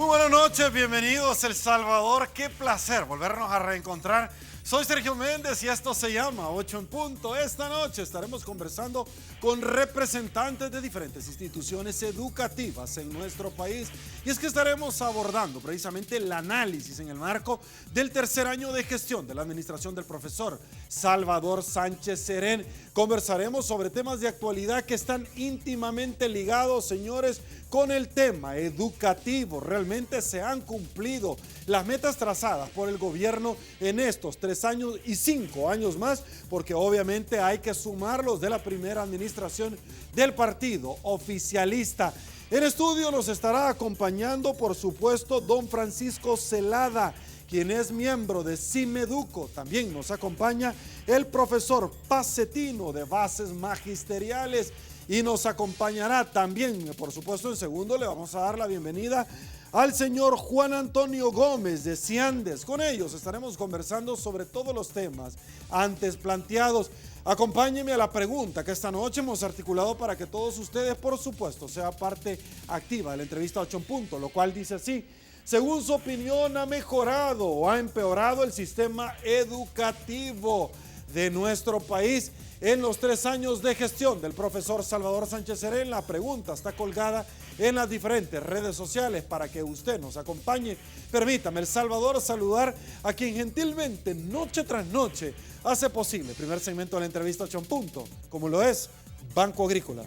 Muy buenas noches, bienvenidos El Salvador. Qué placer volvernos a reencontrar. Soy Sergio Méndez y esto se llama 8 en punto. Esta noche estaremos conversando con representantes de diferentes instituciones educativas en nuestro país. Y es que estaremos abordando precisamente el análisis en el marco del tercer año de gestión de la administración del profesor Salvador Sánchez Serén. Conversaremos sobre temas de actualidad que están íntimamente ligados, señores, con el tema educativo. Realmente se han cumplido las metas trazadas por el gobierno en estos 3 años y 5 años más, porque obviamente hay que sumarlos de la primera administración del partido oficialista. En estudio nos estará acompañando, por supuesto, don Francisco Zelada, quien es miembro de CIMEDUCO. También nos acompaña el profesor Pacetino de Bases Magisteriales y nos acompañará también, por supuesto, en segundo le vamos a dar la bienvenida al señor Juan Antonio Gómez de Ciandes. Con ellos estaremos conversando sobre todos los temas antes planteados. Acompáñenme a la pregunta que esta noche hemos articulado para que todos ustedes, por supuesto, sean parte activa de la entrevista 8 en punto, lo cual dice así: según su opinión, ¿ha mejorado o ha empeorado el sistema educativo de nuestro país en los 3 años de gestión del profesor Salvador Sánchez Serén? La pregunta está colgada en las diferentes redes sociales para que usted nos acompañe. Permítame, El Salvador, saludar a quien gentilmente, noche tras noche, hace posible el primer segmento de la entrevista 8 en punto, como lo es Banco Agrícola.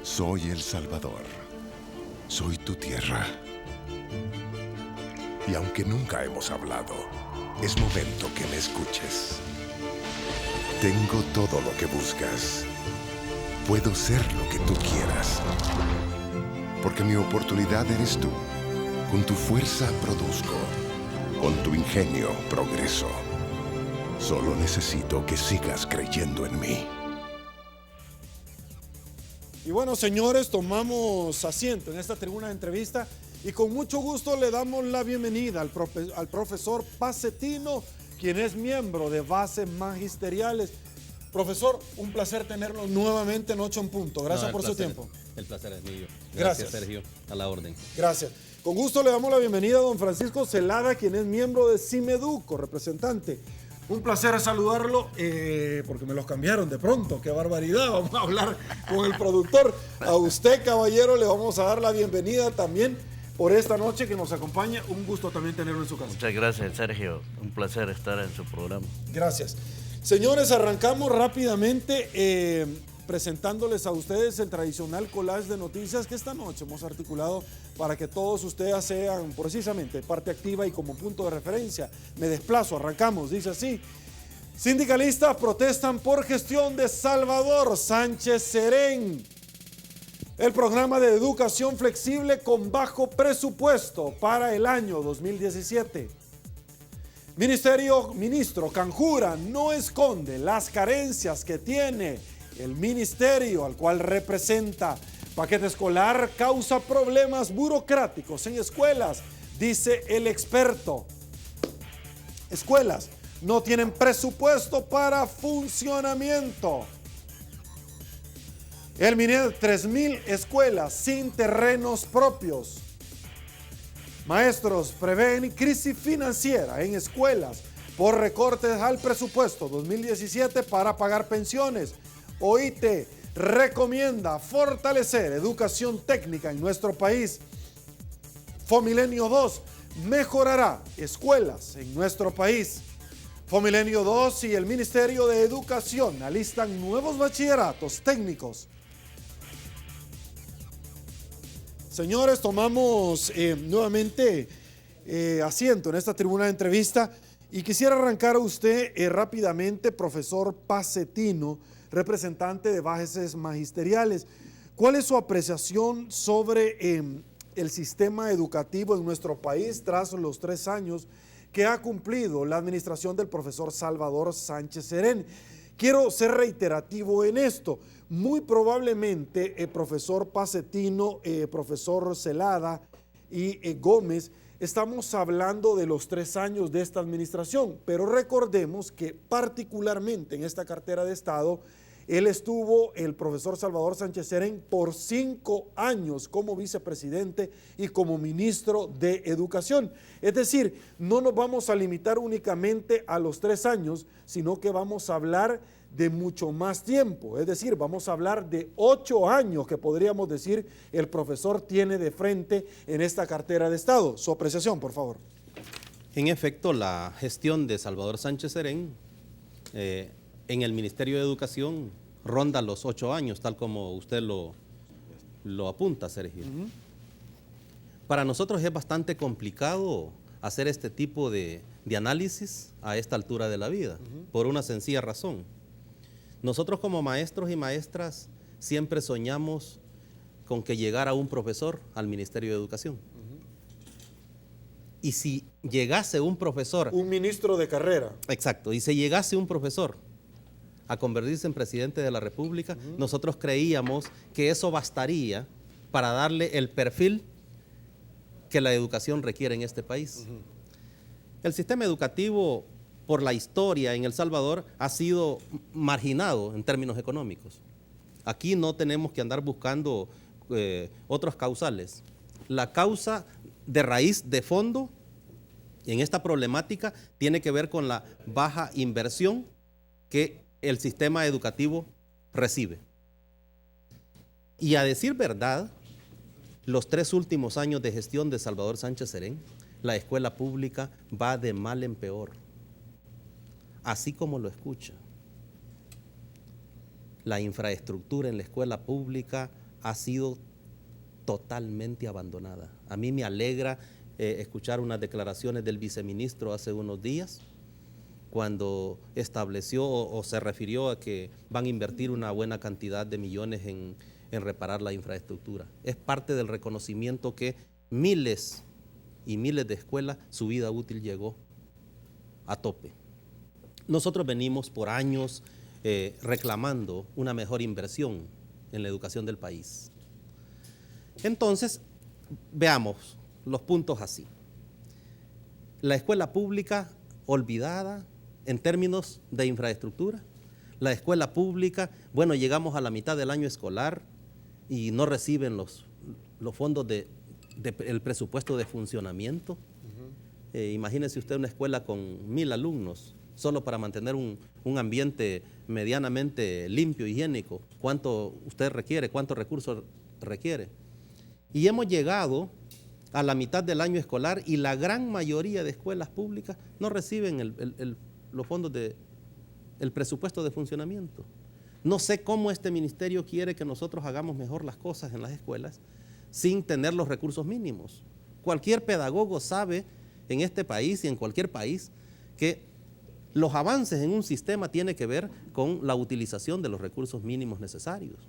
Soy El Salvador, soy tu tierra. Y aunque nunca hemos hablado, es momento que me escuches. Tengo todo lo que buscas. Puedo ser lo que tú quieras. Porque mi oportunidad eres tú. Con tu fuerza produzco. Con tu ingenio progreso. Solo necesito que sigas creyendo en mí. Y bueno, señores, tomamos asiento en esta tribuna de entrevista y con mucho gusto le damos la bienvenida al profesor Pacetino, quien es miembro de Bases Magisteriales. Profesor, un placer tenerlo nuevamente en 8 en punto. Gracias por su tiempo. El placer es mío. Gracias, Sergio. A la orden. Gracias. Con gusto le damos la bienvenida a don Francisco Zelada, quien es miembro de CIMEDUCO, representante. Un placer saludarlo, porque me los cambiaron de pronto. ¡Qué barbaridad! Vamos a hablar con el productor. A usted, caballero, le vamos a dar la bienvenida también por esta noche que nos acompaña. Un gusto también tenerlo en su casa. Muchas gracias, Sergio. Un placer estar en su programa. Gracias. Señores, arrancamos rápidamente presentándoles a ustedes el tradicional collage de noticias que esta noche hemos articulado para que todos ustedes sean precisamente parte activa y como punto de referencia. Me desplazo, arrancamos, dice así: sindicalistas protestan por gestión de Salvador Sánchez Serén. El programa de educación flexible con bajo presupuesto para el año 2017. Ministro Canjura no esconde las carencias que tiene el ministerio al cual representa. Paquete escolar causa problemas burocráticos en escuelas, dice el experto. Escuelas no tienen presupuesto para funcionamiento. El ministerio, 3,000 escuelas sin terrenos propios. Maestros prevén crisis financiera en escuelas por recortes al presupuesto 2017 para pagar pensiones. OIT recomienda fortalecer educación técnica en nuestro país. Fomilenio 2 mejorará escuelas en nuestro país. Fomilenio 2 y el Ministerio de Educación alistan nuevos bachilleratos técnicos. Señores, tomamos nuevamente asiento en esta tribuna de entrevista y quisiera arrancar a usted rápidamente, profesor Pacetino, representante de Bases Magisteriales. ¿Cuál es su apreciación sobre el sistema educativo en nuestro país tras los 3 años que ha cumplido la administración del profesor Salvador Sánchez Serén? Quiero ser reiterativo en esto. Muy probablemente, profesor Pacetino, profesor Zelada y Gómez, estamos hablando de los 3 años de esta administración, pero recordemos que particularmente en esta cartera de Estado Él estuvo, el profesor Salvador Sánchez Serén, por 5 años como vicepresidente y como ministro de Educación. Es decir, no nos vamos a limitar únicamente a los 3 años, sino que vamos a hablar de mucho más tiempo. Es decir, vamos a hablar de 8 años que podríamos decir el profesor tiene de frente en esta cartera de Estado. Su apreciación, por favor. En efecto, la gestión de Salvador Sánchez Serén en el Ministerio de Educación ronda los 8 años, tal como usted lo apunta, Sergio. Para nosotros es bastante complicado hacer este tipo de análisis a esta altura de la vida, por una sencilla razón. Nosotros como maestros y maestras siempre soñamos con que llegara un profesor al Ministerio de Educación. Y si llegase un profesor... Un ministro de carrera. Exacto, y si llegase un profesor a convertirse en presidente de la República, nosotros creíamos que eso bastaría para darle el perfil que la educación requiere en este país. El sistema educativo, por la historia en El Salvador, ha sido marginado en términos económicos. Aquí no tenemos que andar buscando otros causales. La causa de raíz, de fondo, en esta problemática, tiene que ver con la baja inversión que el sistema educativo recibe. Y a decir verdad, los 3 últimos años de gestión de Salvador Sánchez Serén, la escuela pública va de mal en peor. Así como lo escucha. La infraestructura en la escuela pública ha sido totalmente abandonada. A mí me alegra escuchar unas declaraciones del viceministro hace unos días, cuando estableció o se refirió a que van a invertir una buena cantidad de millones en reparar la infraestructura. Es parte del reconocimiento que miles y miles de escuelas, su vida útil llegó a tope. Nosotros venimos por años reclamando una mejor inversión en la educación del país. Entonces, veamos los puntos así. La escuela pública olvidada en términos de infraestructura. La escuela pública, bueno, llegamos a la mitad del año escolar y no reciben los fondos del presupuesto de funcionamiento. Imagínese usted una escuela con 1000 alumnos, solo para mantener un ambiente medianamente limpio, higiénico. ¿Cuánto usted requiere? ¿Cuántos recursos requiere? Y hemos llegado a la mitad del año escolar y la gran mayoría de escuelas públicas no reciben los fondos del presupuesto de funcionamiento. No sé cómo este ministerio quiere que nosotros hagamos mejor las cosas en las escuelas sin tener los recursos mínimos. Cualquier pedagogo sabe en este país y en cualquier país que los avances en un sistema tienen que ver con la utilización de los recursos mínimos necesarios.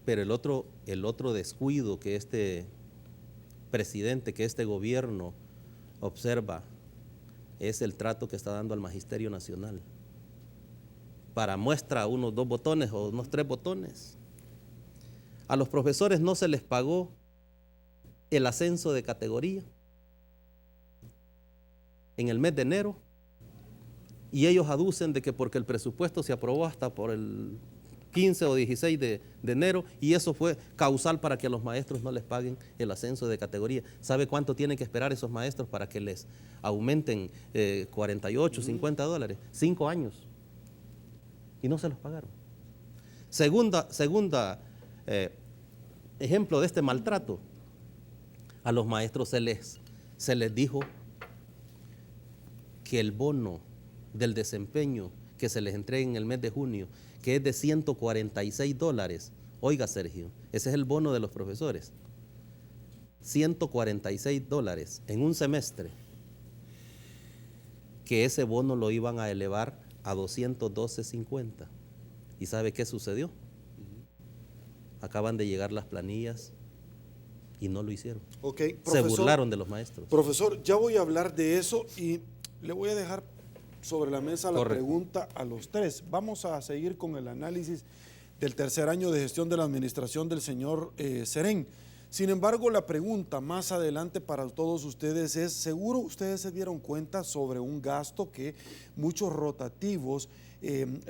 Pero el otro descuido que este presidente, que este gobierno observa, es el trato que está dando al Magisterio Nacional. Para muestra unos 2 botones o unos 3 botones. A los profesores no se les pagó el ascenso de categoría en el mes de enero, y ellos aducen de que porque el presupuesto se aprobó hasta por el 15 o 16 de enero, y eso fue causal para que a los maestros no les paguen el ascenso de categoría. ¿Sabe cuánto tienen que esperar esos maestros para que les aumenten 48, 50 dólares? 5 años. Y no se los pagaron. Segunda ejemplo de este maltrato. A los maestros se les dijo que el bono del desempeño que se les entregue en el mes de junio, que es de 146 dólares. Oiga, Sergio, ese es el bono de los profesores. 146 dólares en un semestre. Que ese bono lo iban a elevar a 212.50. ¿Y sabe qué sucedió? Acaban de llegar las planillas y no lo hicieron. Okay, se burlaron de los maestros. Profesor, ya voy a hablar de eso y le voy a dejar sobre la mesa la pregunta a los 3. Vamos a seguir con el análisis del tercer año de gestión de la administración del señor Serén. Sin embargo, la pregunta más adelante para todos ustedes es, seguro ustedes se dieron cuenta sobre un gasto que muchos rotativos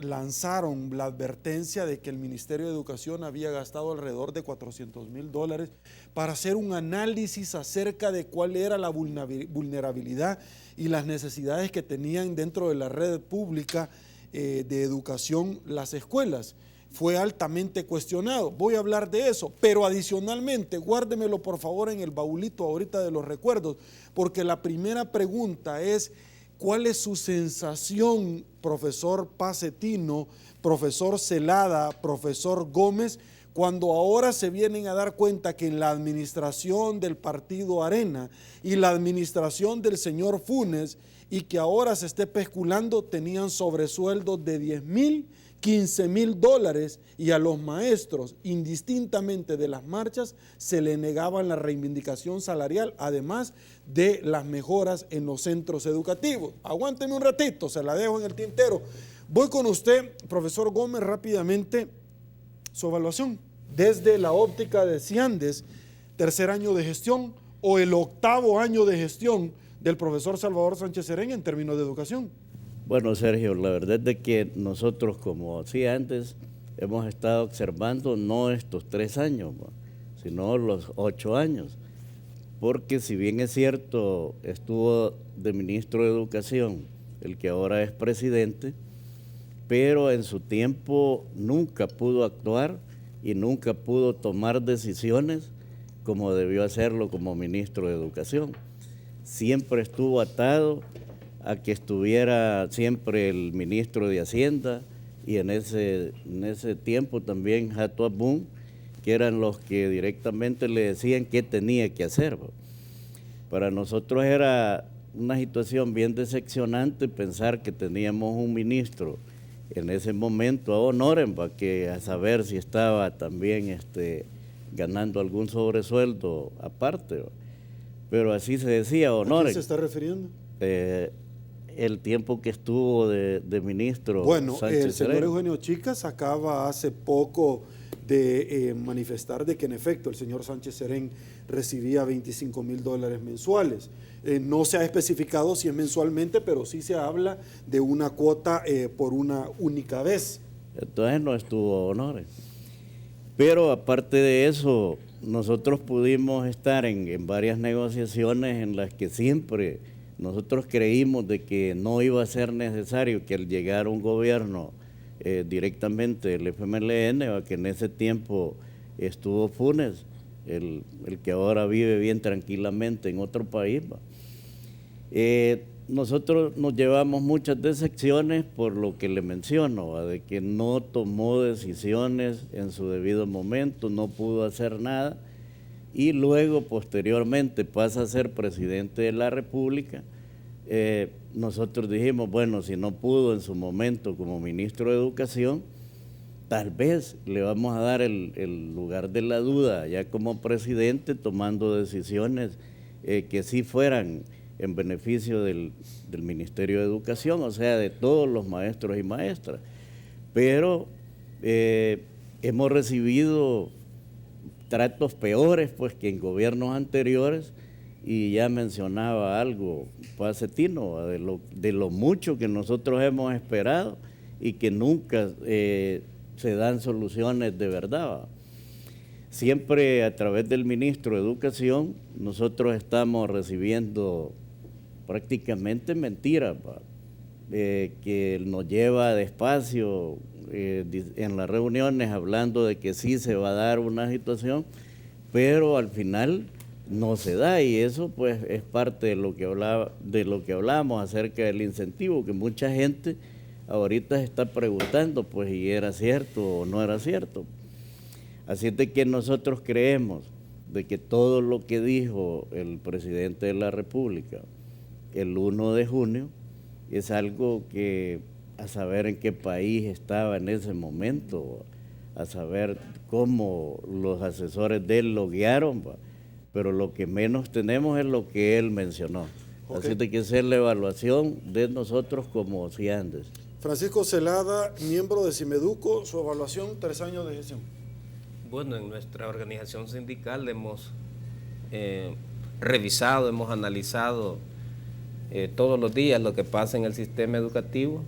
lanzaron la advertencia de que el Ministerio de Educación había gastado alrededor de $400,000 para hacer un análisis acerca de cuál era la vulnerabilidad y las necesidades que tenían dentro de la red pública de educación las escuelas. Fue altamente cuestionado. Voy a hablar de eso, pero adicionalmente, guárdemelo por favor en el baúlito ahorita de los recuerdos, porque la primera pregunta es: ¿cuál es su sensación, profesor Pacetino, profesor Celada, profesor Gómez, cuando ahora se vienen a dar cuenta que en la administración del partido Arena y la administración del señor Funes, y que ahora se esté especulando, tenían sobresueldos de $10,000, $15,000, y a los maestros, indistintamente de las marchas, se le negaban la reivindicación salarial, además de las mejoras en los centros educativos? Aguánteme un ratito, se la dejo en el tintero. Voy con usted, profesor Gómez, rápidamente, su evaluación desde la óptica de Ciandes, tercer año de gestión o el octavo año de gestión del profesor Salvador Sánchez Serén en términos de educación. Bueno, Sergio, la verdad es de que nosotros, como decía antes, hemos estado observando no estos 3 años, sino los 8 años. Porque si bien es cierto, estuvo de ministro de Educación, el que ahora es presidente, pero en su tiempo nunca pudo actuar y nunca pudo tomar decisiones como debió hacerlo como ministro de Educación. Siempre estuvo atado a que estuviera siempre el ministro de Hacienda y en ese tiempo también Jato Abún, que eran los que directamente le decían qué tenía que hacer. Para nosotros era una situación bien decepcionante pensar que teníamos un ministro en ese momento a Honoren, que a saber si estaba también ganando algún sobresueldo aparte, pero así se decía Honoren. ¿A quién se está refiriendo? El tiempo que estuvo de ministro. Bueno, Sánchez el señor Serén. Eugenio Chicas acaba hace poco de manifestar de que en efecto el señor Sánchez Serén recibía $25,000 mensuales. No se ha especificado si es mensualmente, pero sí se habla de una cuota por una única vez. Entonces no estuvo Honores. Pero aparte de eso, nosotros pudimos estar en varias negociaciones en las que siempre nosotros creímos de que no iba a ser necesario que al llegar un gobierno directamente del FMLN, que en ese tiempo estuvo Funes, el que ahora vive bien tranquilamente en otro país. Nosotros nos llevamos muchas decepciones por lo que le menciono, de que no tomó decisiones en su debido momento, no pudo hacer nada, y luego posteriormente pasa a ser presidente de la República. Nosotros dijimos, bueno, si no pudo en su momento como ministro de Educación, tal vez le vamos a dar el lugar de la duda ya como presidente, tomando decisiones que sí fueran en beneficio del Ministerio de Educación, o sea, de todos los maestros y maestras. Pero hemos recibido tratos peores pues que en gobiernos anteriores, y ya mencionaba algo Pacetino de lo mucho que nosotros hemos esperado y que nunca se dan soluciones de verdad. Siempre a través del ministro de Educación nosotros estamos recibiendo prácticamente mentiras, que nos lleva despacio en las reuniones hablando de que sí se va a dar una situación, pero al final no se da, y eso pues es parte de lo que hablamos acerca del incentivo, que mucha gente ahorita se está preguntando pues si era cierto o no era cierto. Así es de que nosotros creemos de que todo lo que dijo el presidente de la República el 1 de junio es algo que, a saber en qué país estaba en ese momento, a saber cómo los asesores de él lo guiaron, pero lo que menos tenemos es lo que él mencionó. Okay. Así de que esa es la evaluación de nosotros como Ciandes. Francisco Celada, miembro de Cimeduco, su evaluación, 3 años de gestión. Bueno, en nuestra organización sindical hemos revisado, hemos analizado todos los días lo que pasa en el sistema educativo,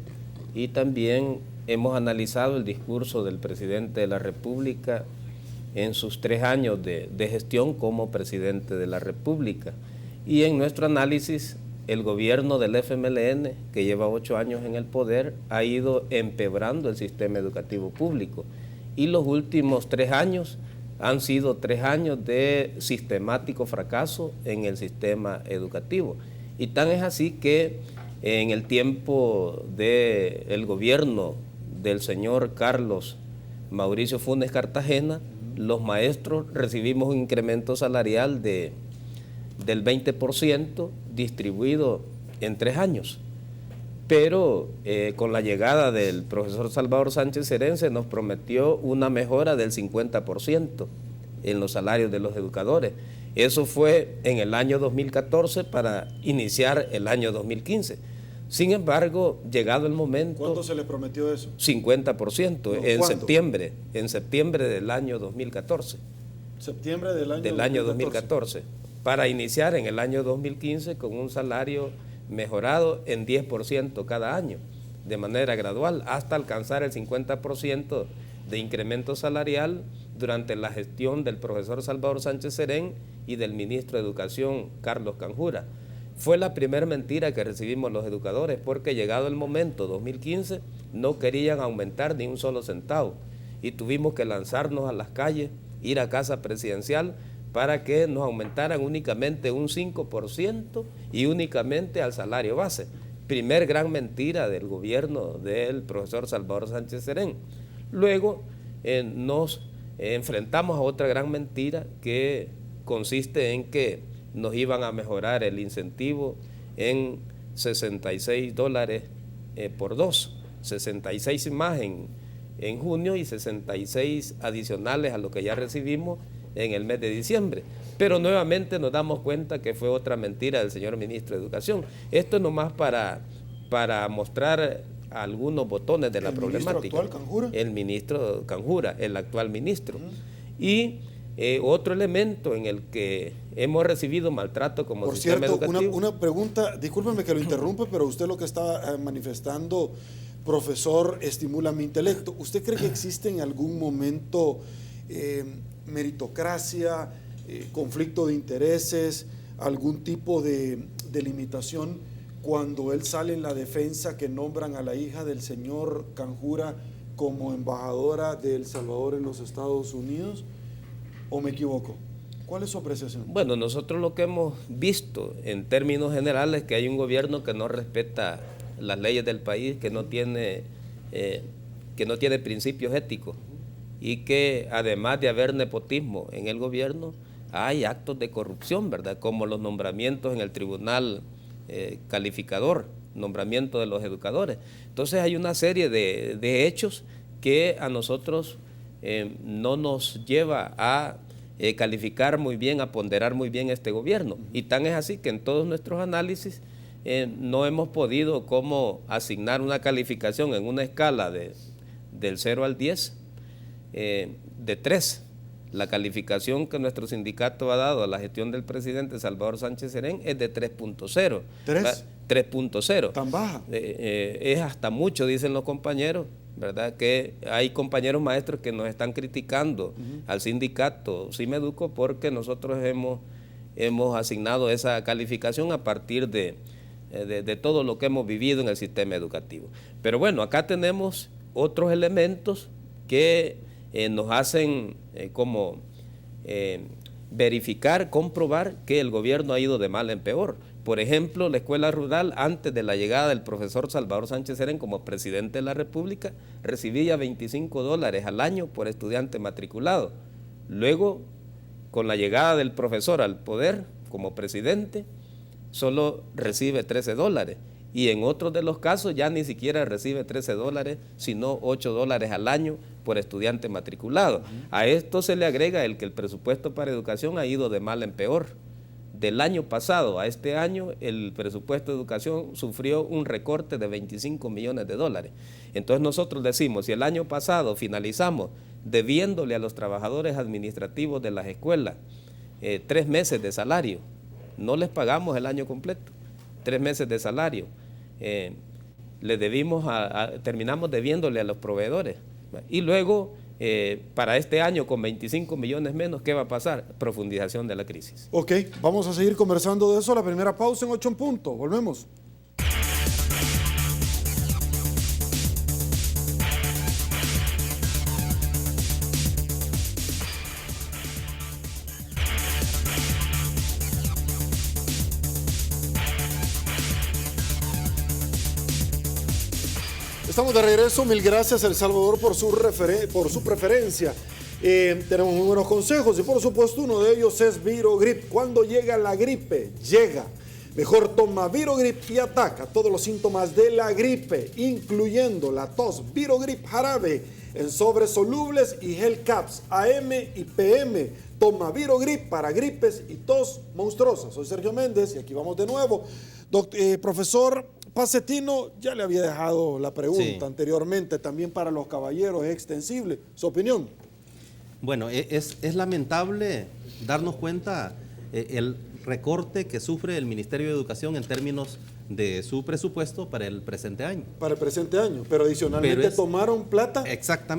y también hemos analizado el discurso del presidente de la República en sus 3 años de gestión como presidente de la República. Y en nuestro análisis, el gobierno del FMLN, que lleva 8 años en el poder, ha ido empeorando el sistema educativo público. Y los últimos 3 años han sido 3 años de sistemático fracaso en el sistema educativo. Y tan es así que en el tiempo del gobierno del señor Carlos Mauricio Funes Cartagena, los maestros recibimos un incremento salarial del 20% distribuido en 3 años. Pero con la llegada del profesor Salvador Sánchez Serén se nos prometió una mejora del 50% en los salarios de los educadores. Eso fue en el año 2014 para iniciar el año 2015. Sin embargo, llegado el momento... ¿Cuándo se le prometió eso? 50%, No, en ¿cuándo? en septiembre del año 2014. Septiembre del año 2014. Para iniciar en el año 2015 con un salario mejorado en 10% cada año, de manera gradual, hasta alcanzar el 50% de incremento salarial durante la gestión del profesor Salvador Sánchez Serén y del ministro de Educación, Carlos Canjura. Fue la primera mentira que recibimos los educadores, porque llegado el momento, 2015, no querían aumentar ni un solo centavo y tuvimos que lanzarnos a las calles, ir a Casa Presidencial para que nos aumentaran únicamente un 5% y únicamente al salario base. Primer gran mentira del gobierno del profesor Salvador Sánchez Serén. Luego nos enfrentamos a otra gran mentira que consiste en que nos iban a mejorar el incentivo en $66 por 2, 66 más en junio y 66 adicionales a lo que ya recibimos en el mes de diciembre. Pero nuevamente nos damos cuenta que fue otra mentira del señor ministro de Educación. Esto es nomás para mostrar algunos botones de la problemática. ¿El ministro actual, Canjura? El ministro Canjura, el actual ministro. Y otro elemento en el que hemos recibido maltrato como sistema educativo. Por cierto, una pregunta, discúlpeme que lo interrumpa, pero usted lo que está manifestando, profesor, estimula mi intelecto. ¿Usted cree que existe en algún momento meritocracia, conflicto de intereses, algún tipo de limitación cuando él sale en la defensa que nombran a la hija del señor Canjura como embajadora de El Salvador en los Estados Unidos? ¿O me equivoco? ¿Cuál es su apreciación? Bueno, nosotros lo que hemos visto en términos generales es que hay un gobierno que no respeta las leyes del país, que no tiene principios éticos, y que además de haber nepotismo en el gobierno, hay actos de corrupción, ¿verdad? Como los nombramientos en el tribunal calificador, nombramiento de los educadores. Entonces hay una serie de hechos que a nosotros no nos lleva a calificar muy bien, a ponderar muy bien este gobierno. Y tan es así que en todos nuestros análisis no hemos podido como asignar una calificación en una escala del 0 al 10, de 3. La calificación que nuestro sindicato ha dado a la gestión del presidente Salvador Sánchez Serén es de 3.0. ¿3? 3.0. ¿Tan baja? Es hasta mucho, dicen los compañeros, ¿verdad? Que hay compañeros maestros que nos están criticando al sindicato Simeduco porque nosotros hemos asignado esa calificación a partir de todo lo que hemos vivido en el sistema educativo. Pero bueno, acá tenemos otros elementos que nos hacen verificar, comprobar que el gobierno ha ido de mal en peor. Por ejemplo, la escuela rural, antes de la llegada del profesor Salvador Sánchez Serén como presidente de la República, recibía $25 al año por estudiante matriculado. Luego, con la llegada del profesor al poder como presidente, solo recibe $13. Y en otros de los casos ya ni siquiera recibe $13, sino $8 al año por estudiante matriculado. A esto se le agrega el que el presupuesto para educación ha ido de mal en peor. Del año pasado a este año, el presupuesto de educación sufrió un recorte de $25 millones. Entonces nosotros decimos, si el año pasado finalizamos debiéndole a los trabajadores administrativos de las escuelas 3 meses de salario, no les pagamos el año completo, 3 meses de salario. terminamos debiéndole a los proveedores. Y luego, para este año, con 25 millones menos, ¿qué va a pasar? Profundización de la crisis. Ok, vamos a seguir conversando de eso. La primera pausa en 8 en punto. Volvemos. Estamos de regreso. Mil gracias, El Salvador, por su preferencia. Tenemos muy buenos consejos y por supuesto uno de ellos es Virogrip. Cuando llega la gripe, llega. Mejor toma Virogrip y ataca todos los síntomas de la gripe, incluyendo la tos. Virogrip jarabe en sobres solubles y gel caps AM y PM. Toma Virogrip para gripes y tos monstruosa. Soy Sergio Méndez y aquí vamos de nuevo. Profesor Passetino, ya le había dejado la pregunta anteriormente, también para los caballeros es extensible. ¿Su opinión? Bueno, es lamentable darnos cuenta el recorte que sufre el Ministerio de Educación en términos de su presupuesto para el presente año. Para el presente año, pero adicionalmente tomaron plata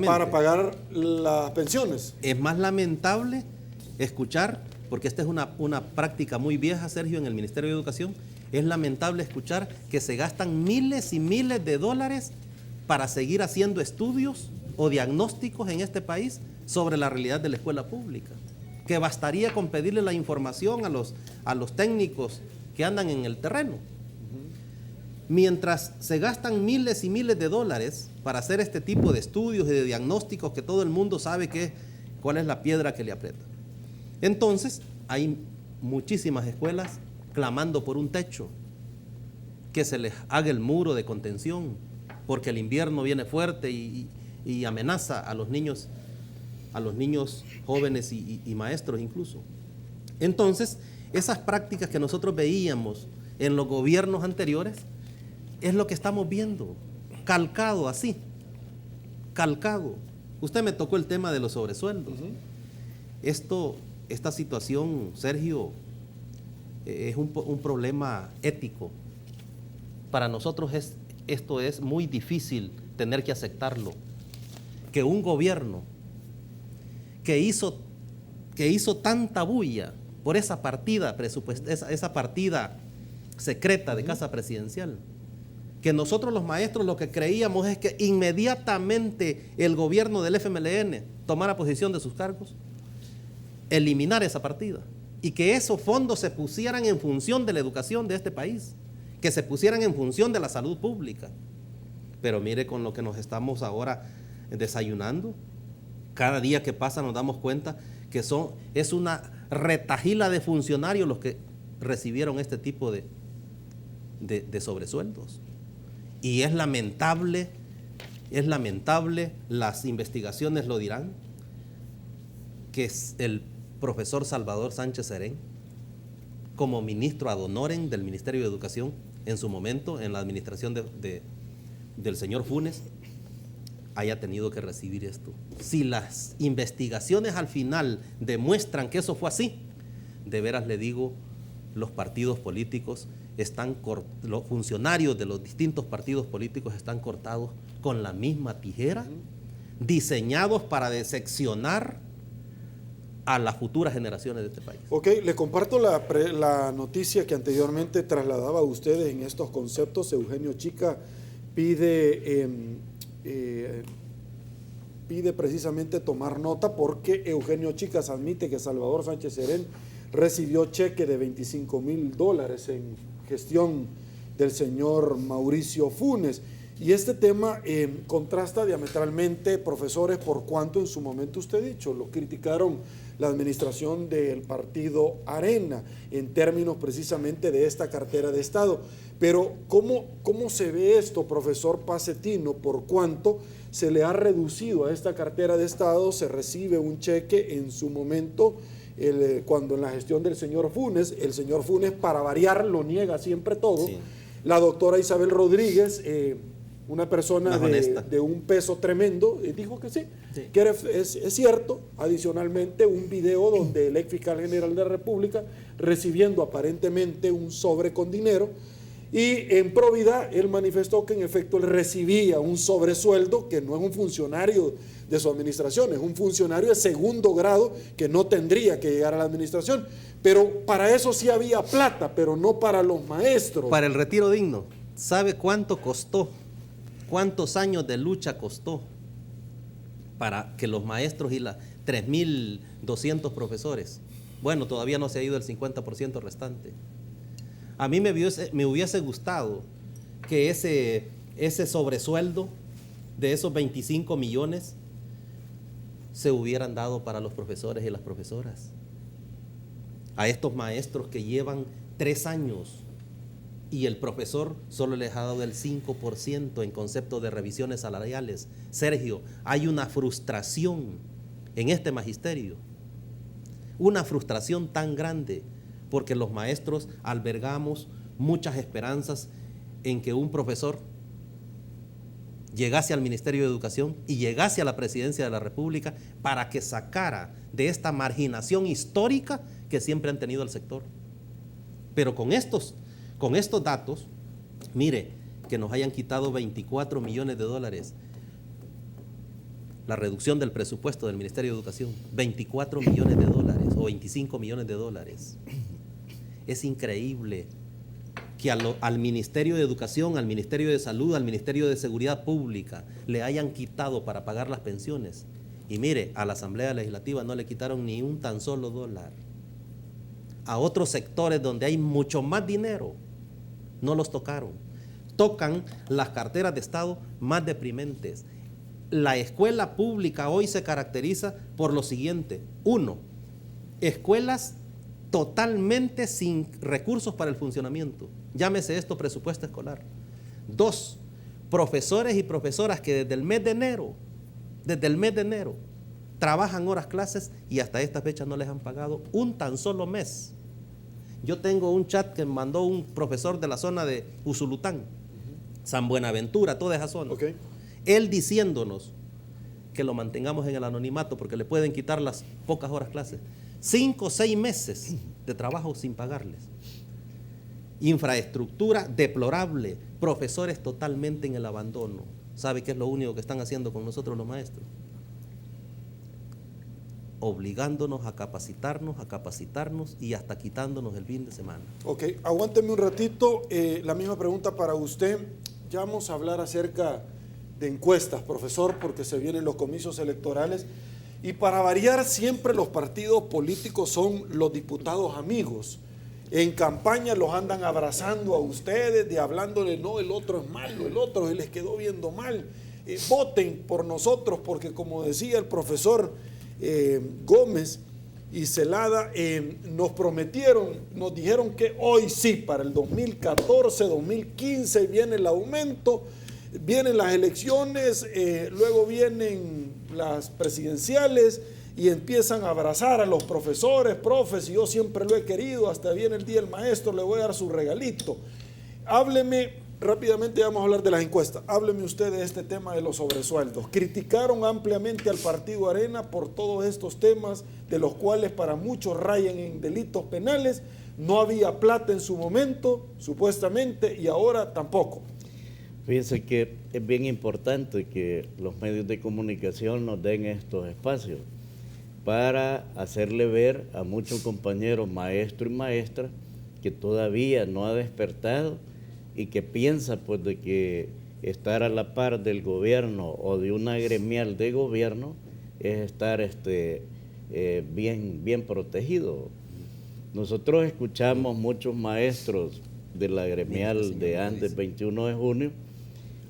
para pagar las pensiones. Es más lamentable escuchar, porque esta es una práctica muy vieja, Sergio, en el Ministerio de Educación, es lamentable escuchar que se gastan miles y miles de dólares para seguir haciendo estudios o diagnósticos en este país sobre la realidad de la escuela pública. Que bastaría con pedirle la información a los técnicos que andan en el terreno. Mientras se gastan miles y miles de dólares para hacer este tipo de estudios y de diagnósticos que todo el mundo sabe cuál es la piedra que le aprieta. Entonces, hay muchísimas escuelas clamando por un techo, que se les haga el muro de contención, porque el invierno viene fuerte y amenaza a los niños jóvenes y maestros incluso. Entonces, esas prácticas que nosotros veíamos en los gobiernos anteriores, es lo que estamos viendo, calcado así, calcado. Usted me tocó el tema de los sobresueldos. Esta situación, Sergio, es un problema ético. Para nosotros esto es muy difícil tener que aceptarlo. Que un gobierno que hizo tanta bulla por esa partida esa partida secreta de Casa Presidencial, que nosotros los maestros lo que creíamos es que inmediatamente el gobierno del FMLN tomara posesión de sus cargos, eliminar esa partida y que esos fondos se pusieran en función de la educación de este país, que se pusieran en función de la salud pública. Pero mire con lo que nos estamos ahora desayunando. Cada día que pasa nos damos cuenta que es una retahila de funcionarios los que recibieron este tipo de sobresueldos. Y es lamentable, las investigaciones lo dirán, que es el profesor Salvador Sánchez Serén, como ministro ad honorem del Ministerio de Educación, en su momento, en la administración del señor Funes, haya tenido que recibir esto. Si las investigaciones al final demuestran que eso fue así, de veras le digo, los partidos políticos los funcionarios de los distintos partidos políticos están cortados con la misma tijera, diseñados para decepcionar a las futuras generaciones de este país. Ok, le comparto la noticia que anteriormente trasladaba a ustedes en estos conceptos. Eugenio Chica pide precisamente tomar nota porque Eugenio Chicas admite que Salvador Sánchez Serén recibió cheque de $25,000 en gestión del señor Mauricio Funes. Y este tema contrasta diametralmente, profesores, por cuanto en su momento usted ha dicho, lo criticaron la administración del partido Arena en términos precisamente de esta cartera de Estado. Pero ¿cómo se ve esto, profesor Passetino? Por cuanto se le ha reducido a esta cartera de Estado, se recibe un cheque en su momento, cuando en la gestión del señor Funes, el señor Funes, para variar, lo niega siempre todo. Sí. La doctora Isabel Rodríguez, una persona de un peso tremendo, dijo que sí. Que es cierto. Adicionalmente, un video donde el ex fiscal general de la República, recibiendo aparentemente un sobre con dinero, Y en probidad él manifestó que en efecto él recibía un sobresueldo que no es un funcionario de su administración, es un funcionario de segundo grado que no tendría que llegar a la administración. Pero para eso sí había plata, pero no para los maestros. Para el retiro digno, ¿sabe cuánto costó? ¿Cuántos años de lucha costó para que los maestros y las 3.200 profesores? Bueno, todavía no se ha ido el 50% restante. A mí me hubiese gustado que ese sobresueldo de esos 25 millones se hubieran dado para los profesores y las profesoras. A estos maestros que llevan 3 años y el profesor solo les ha dado el 5% en concepto de revisiones salariales. Sergio, hay una frustración en este magisterio, una frustración tan grande, porque los maestros albergamos muchas esperanzas en que un profesor llegase al Ministerio de Educación y llegase a la Presidencia de la República para que sacara de esta marginación histórica que siempre han tenido el sector. Pero con estos datos, mire, que nos hayan quitado 24 millones de dólares, la reducción del presupuesto del Ministerio de Educación, 24 millones de dólares o 25 millones de dólares. Es increíble que al Ministerio de Educación, al Ministerio de Salud, al Ministerio de Seguridad Pública le hayan quitado para pagar las pensiones. Y mire, a la Asamblea Legislativa no le quitaron ni un tan solo dólar. A otros sectores donde hay mucho más dinero, no los tocaron. Tocan las carteras de Estado más deprimentes. La escuela pública hoy se caracteriza por lo siguiente. 1, escuelas totalmente sin recursos para el funcionamiento. Llámese esto presupuesto escolar. 2, profesores y profesoras que desde el mes de enero, trabajan horas clases y hasta esta fecha no les han pagado un tan solo mes. Yo tengo un chat que mandó un profesor de la zona de Usulután, San Buenaventura, toda esa zona. Okay. Él diciéndonos que lo mantengamos en el anonimato porque le pueden quitar las pocas horas clases. 5 o 6 meses de trabajo sin pagarles. Infraestructura deplorable, profesores totalmente en el abandono. ¿Sabe qué es lo único que están haciendo con nosotros los maestros? Obligándonos a capacitarnos y hasta quitándonos el fin de semana. Ok, aguánteme un ratito. La misma pregunta para usted. Ya vamos a hablar acerca de encuestas, profesor, porque se vienen los comicios electorales. Y para variar, siempre los partidos políticos son los diputados amigos. En campaña los andan abrazando a ustedes, hablándole, no, el otro es malo, el otro se les quedó viendo mal. Voten por nosotros, porque como decía el profesor Gómez y Celada, nos dijeron que hoy sí, para el 2014, 2015 viene el aumento, vienen las elecciones, luego vienen las presidenciales y empiezan a abrazar a los profesores, profes, y yo siempre lo he querido, hasta viene el día del maestro, le voy a dar su regalito. Hábleme rápidamente, vamos a hablar de las encuestas. Hábleme usted de este tema de los sobresueldos. Criticaron ampliamente al Partido Arena por todos estos temas, de los cuales para muchos rayan en delitos penales. No había plata en su momento, supuestamente, y ahora tampoco. Fíjense que es bien importante que los medios de comunicación nos den estos espacios para hacerle ver a muchos compañeros maestros y maestras que todavía no ha despertado y que piensa pues de que estar a la par del gobierno o de una gremial de gobierno es estar bien protegido. Nosotros escuchamos muchos maestros de la gremial de antes 21 de junio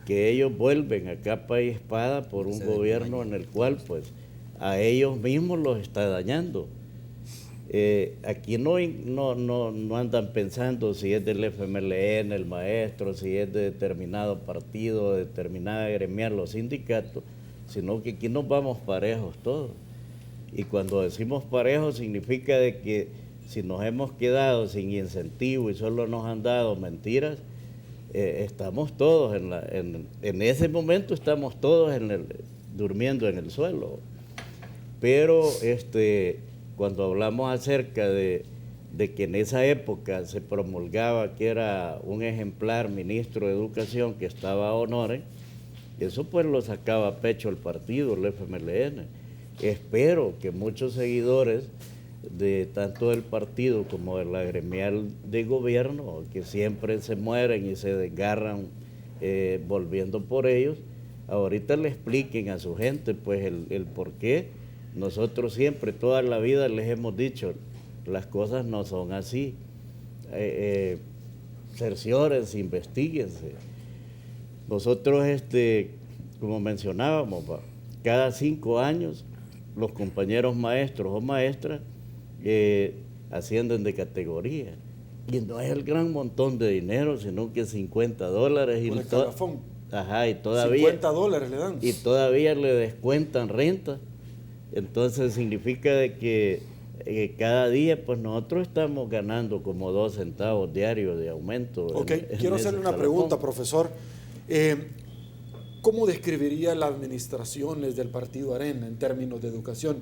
que ellos vuelven a capa y espada por un gobierno en el cual pues a ellos mismos los está dañando. Aquí no andan pensando si es del FMLN el maestro, si es de determinado partido, de determinada gremial o sindicato, sino que aquí nos vamos parejos todos. Y cuando decimos parejos significa de que si nos hemos quedado sin incentivo y solo nos han dado mentiras, estamos todos en ese momento estamos todos durmiendo en el suelo. Pero cuando hablamos acerca de de que en esa época se promulgaba que era un ejemplar ministro de Educación que estaba a honores, eso pues lo sacaba a pecho el partido, el FMLN. Espero que muchos seguidores de tanto del partido como de la gremial de gobierno, que siempre se mueren y se desgarran volviendo por ellos, ahorita le expliquen a su gente pues el por qué. Nosotros siempre, toda la vida les hemos dicho, las cosas no son así. Cerciórense, investíguense. Nosotros, como mencionábamos, cada 5 años los compañeros maestros o maestras ascienden de categoría. Y no es el gran montón de dinero, sino que $50. Por el calafón. Ajá, y todavía... $50 le dan. Y todavía le descuentan renta. Entonces significa de que cada día pues nosotros estamos ganando como 2 centavos diarios de aumento. Ok, quiero hacerle una pregunta, profesor. ¿Cómo describiría las administraciones del Partido Arena en términos de educación?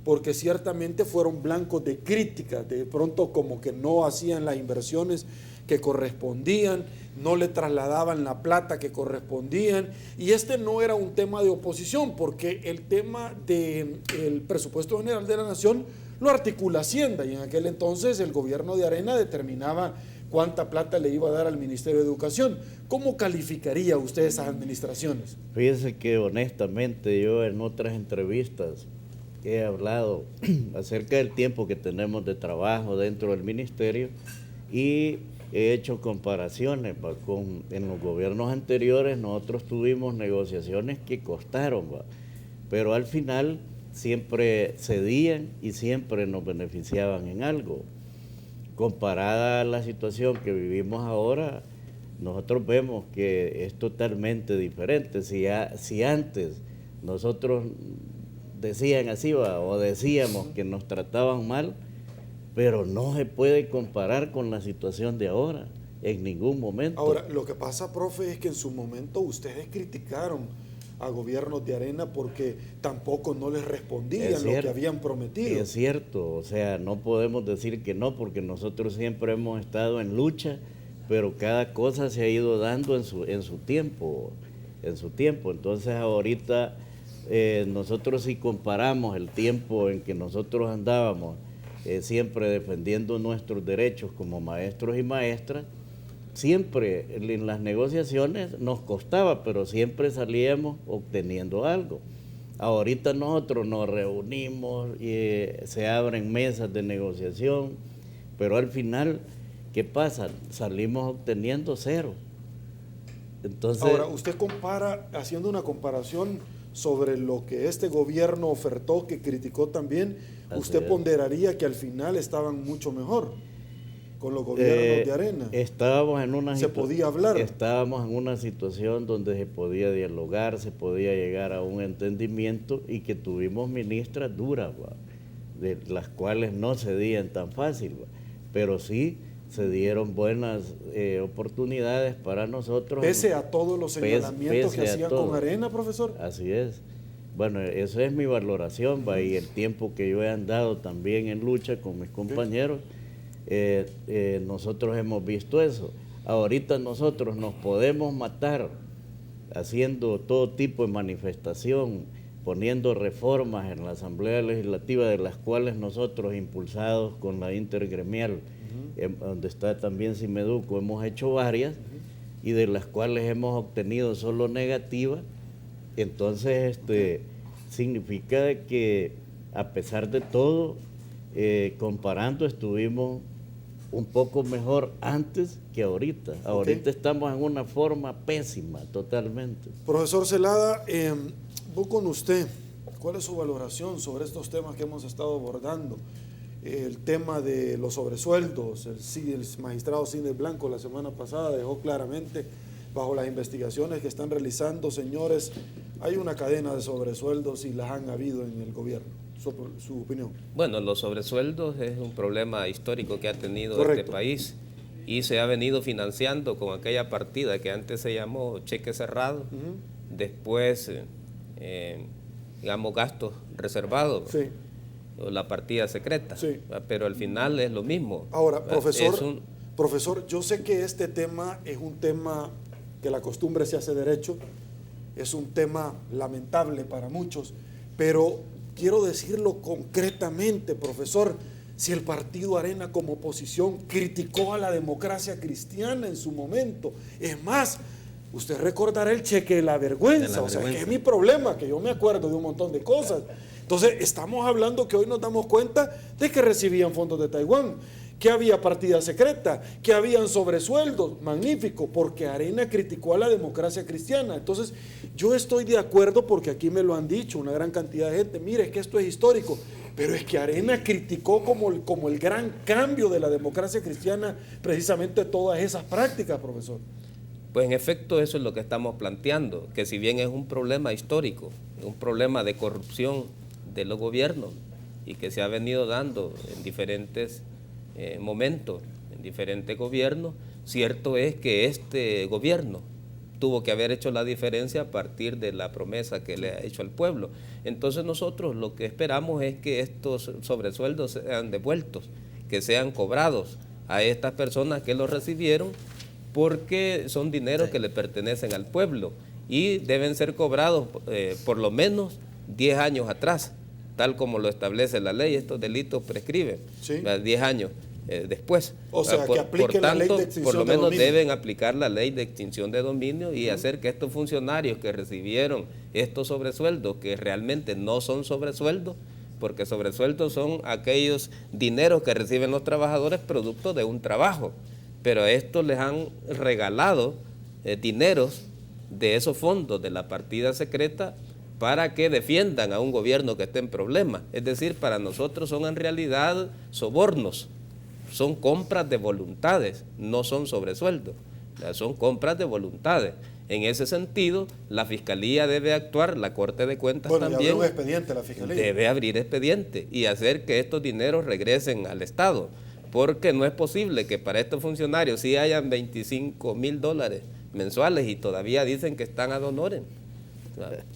Porque ciertamente fueron blancos de críticas, de pronto como que no hacían las inversiones que correspondían, no le trasladaban la plata que correspondían, y no era un tema de oposición, porque el tema del presupuesto general de la Nación lo articula Hacienda, y en aquel entonces el gobierno de Arena determinaba cuánta plata le iba a dar al Ministerio de Educación. ¿Cómo calificaría usted esas administraciones? Fíjese que honestamente yo en otras entrevistas he hablado acerca del tiempo que tenemos de trabajo dentro del ministerio y he hecho comparaciones en los gobiernos anteriores. Nosotros tuvimos negociaciones que costaron, pero al final siempre cedían y siempre nos beneficiaban en algo. Comparada a la situación que vivimos ahora, nosotros vemos que es totalmente diferente. Si antes nosotros decían así, o decíamos que nos trataban mal, pero no se puede comparar con la situación de ahora, en ningún momento. Ahora, lo que pasa, profe, es que en su momento ustedes criticaron a gobiernos de Arena porque tampoco no les respondían lo que habían prometido. Es cierto, o sea, no podemos decir que no, porque nosotros siempre hemos estado en lucha, pero cada cosa se ha ido dando en su tiempo. Entonces ahorita nosotros si comparamos el tiempo en que nosotros andábamos siempre defendiendo nuestros derechos como maestros y maestras, siempre en las negociaciones nos costaba, pero siempre salíamos obteniendo algo. Ahorita nosotros nos reunimos y se abren mesas de negociación, pero al final, ¿qué pasa? Salimos obteniendo 0. Entonces, ahora, usted compara, haciendo una comparación sobre lo que este gobierno ofertó, que criticó también, usted ponderaría que al final estaban mucho mejor con los gobiernos de Arena. Se podía hablar. Estábamos en una situación donde se podía dialogar, se podía llegar a un entendimiento y que tuvimos ministras duras, de las cuales no cedían tan fácil, pero sí se dieron buenas oportunidades para nosotros. Pese a todos los señalamientos que hacían con Arena, profesor. Así es. Bueno, eso es mi valoración, y el tiempo que yo he andado también en lucha con mis compañeros, nosotros hemos visto eso. Ahorita nosotros nos podemos matar haciendo todo tipo de manifestación, poniendo reformas en la Asamblea Legislativa, de las cuales nosotros, impulsados con la intergremial, donde está también Simeduco, hemos hecho varias, y de las cuales hemos obtenido solo negativas. Entonces, significa que a pesar de todo, comparando, estuvimos un poco mejor antes que ahorita. Ahorita estamos en una forma pésima, totalmente. Profesor Celada, voy con usted. ¿Cuál es su valoración sobre estos temas que hemos estado abordando? El tema de los sobresueldos, el magistrado Cine Blanco la semana pasada dejó claramente, bajo las investigaciones que están realizando, señores, hay una cadena de sobresueldos y las han habido en el gobierno. Su opinión. Bueno, los sobresueldos es un problema histórico que ha tenido este país y se ha venido financiando con aquella partida que antes se llamó cheque cerrado, después, digamos, gastos reservados. Sí. o la partida secreta, Sí. pero al final es lo mismo. Ahora, profesor, Es profesor, yo sé que este tema es un tema que la costumbre se hace derecho, es un tema lamentable para muchos, pero quiero decirlo concretamente, profesor, si el Partido Arena como oposición criticó a la democracia cristiana en su momento, es más, usted recordará el cheque de la vergüenza, o sea, que es mi problema, que yo me acuerdo de un montón de cosas. Entonces, estamos hablando que hoy nos damos cuenta de que recibían fondos de Taiwán, que había partida secreta, que habían sobresueldos, magnífico, porque Arena criticó a la democracia cristiana. Entonces, yo estoy de acuerdo porque aquí me lo han dicho una gran cantidad de gente, mire, es que esto es histórico, pero es que Arena criticó como el gran cambio de la democracia cristiana, precisamente todas esas prácticas, profesor. Pues en efecto eso es lo que estamos planteando, que si bien es un problema histórico, un problema de corrupción de los gobiernos y que se ha venido dando en diferentes momentos, en diferentes gobiernos, cierto es que este gobierno tuvo que haber hecho la diferencia a partir de la promesa que le ha hecho al pueblo. Entonces nosotros lo que esperamos es que estos sobresueldos sean devueltos, que sean cobrados a estas personas que los recibieron, porque son dineros que le pertenecen al pueblo y deben ser cobrados por lo menos 10 años atrás, tal como lo establece la ley. Estos delitos prescriben, Sí. 10 años después. O sea, que apliquen la ley de extinción por lo de menos dominio. deben aplicar la ley de extinción de dominio y hacer que estos funcionarios que recibieron estos sobresueldos, que realmente no son sobresueldos, porque sobresueldos son aquellos dineros que reciben los trabajadores producto de un trabajo, pero a estos les han regalado dineros de esos fondos de la partida secreta para que defiendan a un gobierno que esté en problemas. Es decir, para nosotros son en realidad sobornos, son compras de voluntades, no son sobresueldos, son compras de voluntades. En ese sentido, la Fiscalía debe actuar, la Corte de Cuentas Bueno, también ya abrió un expediente la Fiscalía. debe abrir expediente y hacer que estos dineros regresen al Estado, porque no es posible que para estos funcionarios sí hayan $25,000 mensuales y todavía dicen que están ad honorem.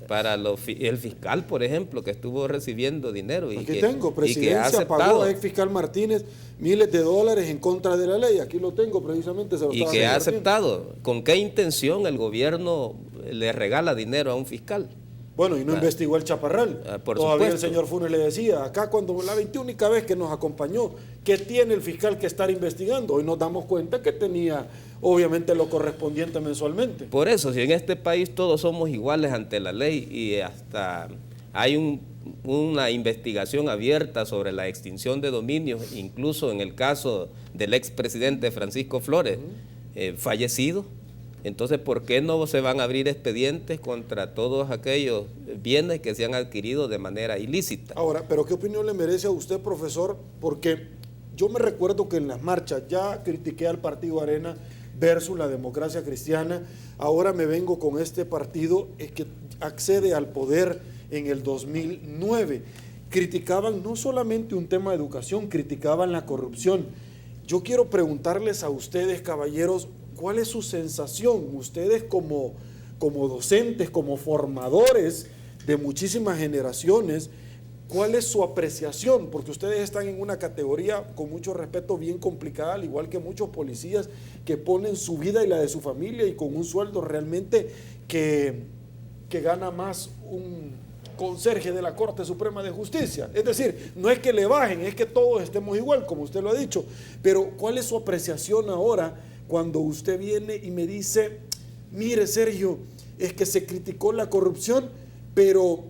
Para el fiscal, por ejemplo, que estuvo recibiendo dinero y Aquí que, tengo, y que ha presidencia aceptado, pagó a ex fiscal Martínez miles de dólares en contra de la ley. Aquí lo tengo, precisamente se lo y estaba que ha compartiendo. aceptado. ¿Con qué intención el gobierno le regala dinero a un fiscal? Bueno, y no investigó el Chaparral. Por Todavía supuesto. el señor Funes le decía, acá cuando la 21ª vez que nos acompañó, ¿qué tiene el fiscal que estar investigando? Hoy nos damos cuenta que tenía, obviamente, lo correspondiente mensualmente. Por eso, si en este país todos somos iguales ante la ley y hasta hay una investigación abierta sobre la extinción de dominios, incluso en el caso del expresidente Francisco Flores, fallecido, entonces, ¿por qué no se van a abrir expedientes contra todos aquellos bienes que se han adquirido de manera ilícita? Ahora, ¿pero qué opinión le merece a usted, profesor? Porque yo me recuerdo que en las marchas ya critiqué al Partido Arena versus la democracia cristiana. Ahora me vengo con este partido que accede al poder en el 2009. Criticaban no solamente un tema de educación, criticaban la corrupción. Yo quiero preguntarles a ustedes, caballeros, ¿cuál es su sensación? Ustedes como docentes, como formadores de muchísimas generaciones, ¿cuál es su apreciación? Porque ustedes están en una categoría, con mucho respeto, bien complicada, al igual que muchos policías que ponen su vida y la de su familia y con un sueldo realmente que gana más un conserje de la Corte Suprema de Justicia. Es decir, no es que le bajen, es que todos estemos igual, como usted lo ha dicho. Pero ¿cuál es su apreciación ahora cuando usted viene y me dice, mire Sergio, es que se criticó la corrupción, pero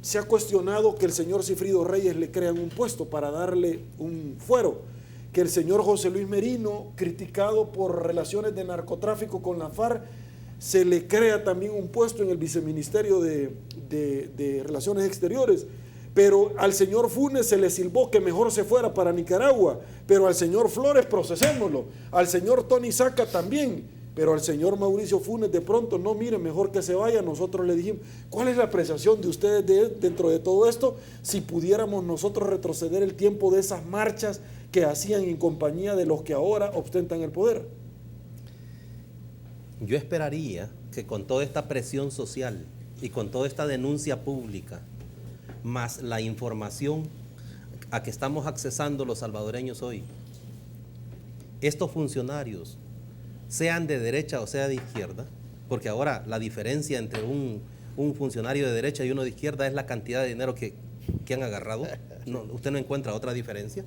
se ha cuestionado que el señor Cifrido Reyes le crean un puesto para darle un fuero, que el señor José Luis Merino, criticado por relaciones de narcotráfico con la FARC, se le crea también un puesto en el viceministerio de Relaciones Exteriores? Pero al señor Funes se le silbó que mejor se fuera para Nicaragua, pero al señor Flores procesémoslo, al señor Tony Saca también, pero al señor Mauricio Funes de pronto, no, mire, mejor que se vaya. Nosotros le dijimos, ¿cuál es la apreciación de ustedes dentro de todo esto? Si pudiéramos nosotros retroceder el tiempo de esas marchas que hacían en compañía de los que ahora ostentan el poder. Yo esperaría que con toda esta presión social y con toda esta denuncia pública, más la información a que estamos accesando los salvadoreños hoy, estos funcionarios, sean de derecha o sea de izquierda, porque ahora la diferencia entre un funcionario de derecha y uno de izquierda es la cantidad de dinero que han agarrado. No, usted no encuentra otra diferencia.